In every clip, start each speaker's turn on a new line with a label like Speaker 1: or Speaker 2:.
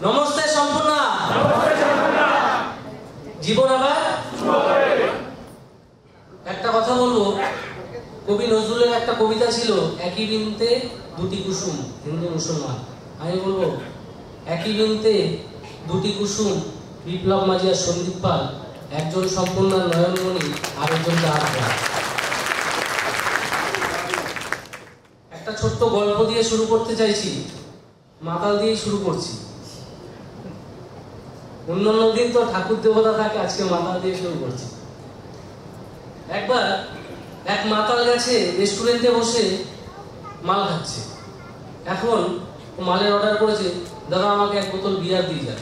Speaker 1: নমস্তে সম্পূর্ণা। জীবন আবার একটা কথা বলবো, কবি নজরুলের একটা কবিতা ছিল, একই বৃন্তে দুটি কুসুম, হিন্দু মুসলমান। আমি বলবো একই বৃন্তে দুটি কুসুম, বিপ্লব মাঝি আর সন্দীপ পাল, একজন সম্পূর্ণা নয়নমণি, আরেকজন তাহার। একটা ছোট্ট গল্প দিয়ে শুরু করতে চাইছি, মাতাল দিয়ে শুরু করছি। অন্যান্য দিন তো ঠাকুর দেবতা থাকে, আজকে মাতাল দিয়ে শুরু করছি। একবার এক মাতাল গেছে রেস্টুরেন্টে বসে মাল খাচ্ছে। এখন মালের অর্ডার করেছে, দাদা আমাকে এক বোতল বিয়ার দিয়ে যান।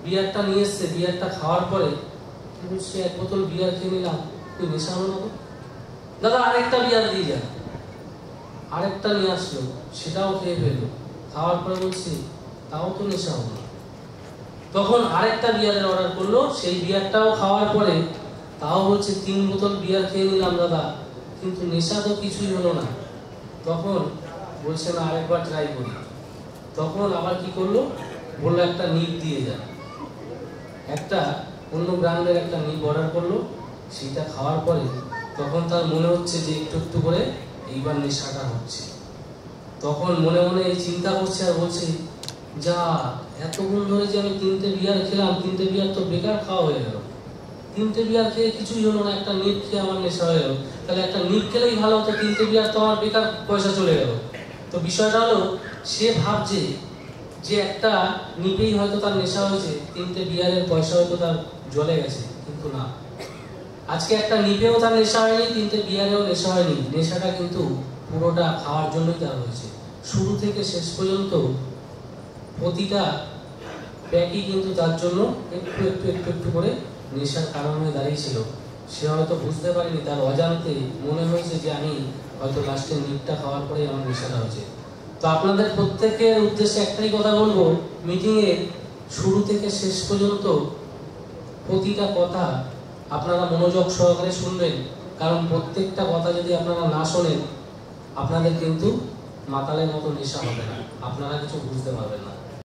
Speaker 1: বিয়ারটা নিয়ে এসছে, বিয়ারটা খাওয়ার পরে সে এক বোতল বিয়ার খেয়ে নিলাম, তুই নেশা হলো না? দাদা আরেকটা বিয়ার দিয়ে যান। আরেকটা নিয়ে আসলো, সেটাও খেয়ে ফেললো। খাওয়ার পরে বলছি তাও তো নেশা হলো না। তখন আরেকটা বিয়ারের অর্ডার করলো, সেই বিয়ারটাও খাওয়ার পরে তাও বলছে 3 বোতল বিয়ার খেয়ে নিলাম দাদা, কিন্তু নেশা তো কিছুই হলো না। তখন বলছে না আরেকবার ট্রাই করি। তখন আবার কি করলো, বললো একটা নিপ দিয়ে যান। একটা অন্য ব্র্যান্ডের একটা নিপ অর্ডার করলো, সেইটা খাওয়ার পরে তখন তার মনে হচ্ছে যে একটু একটু করে এইবার নেশাটা হচ্ছে। তখন মনে মনে এই চিন্তা করছে আর বলছে, যা এতক্ষণ ধরে যে আমি 3টে বিয়ার খেলাম, 3টে বিয়ার তো বেকার খাওয়া হয়ে গেল। 3টে বিয়ার খেয়ে কিছুই হলো না, একটা নিপ খেয়ে আমার নেশা হয়ে গেল। তাহলে একটা নিপ খেলেই ভালো হতো, 3টে বিয়ার তো আমার বেকার পয়সা চলে গেল। তো বিষয়টা হলো, সে ভাবছে যে একটা নিপেই হয়তো তার নেশা হয়েছে, 3টে বিয়ারের পয়সা হয়তো তার জ্বলে গেছে, কিন্তু না। আজকে একটা নিপেও তার নেশা হয়নি, 3টে বিয়ারেও নেশা হয়নি। নেশাটা কিন্তু পুরোটা খাওয়ার জন্যই তার হয়েছে। শুরু থেকে শেষ পর্যন্ত প্রতিটা প্যাকই কিন্তু তার জন্য একটু একটু একটু একটু করে নেশার কারণ হয়ে দাঁড়িয়েছিল। সে হয়তো বুঝতে পারেনি, তার অজান্তে মনে হয়েছে যে আমি হয়তো লাস্টের নিপটা খাওয়ার পরেই আমার নেশাটা হয়েছে। তো আপনাদের প্রত্যেকের উদ্দেশ্যে একটাই কথা বলবো, মিটিংয়ের শুরু থেকে শেষ পর্যন্ত প্রতিটা কথা আপনারা মনোযোগ সহকারে শুনবেন, কারণ প্রত্যেকটা কথা যদি আপনারা না শোনেন, আপনাদের কিন্তু মাতালের মতো নেশা হবে না, আপনারা কিছু বুঝতে পারবেন না।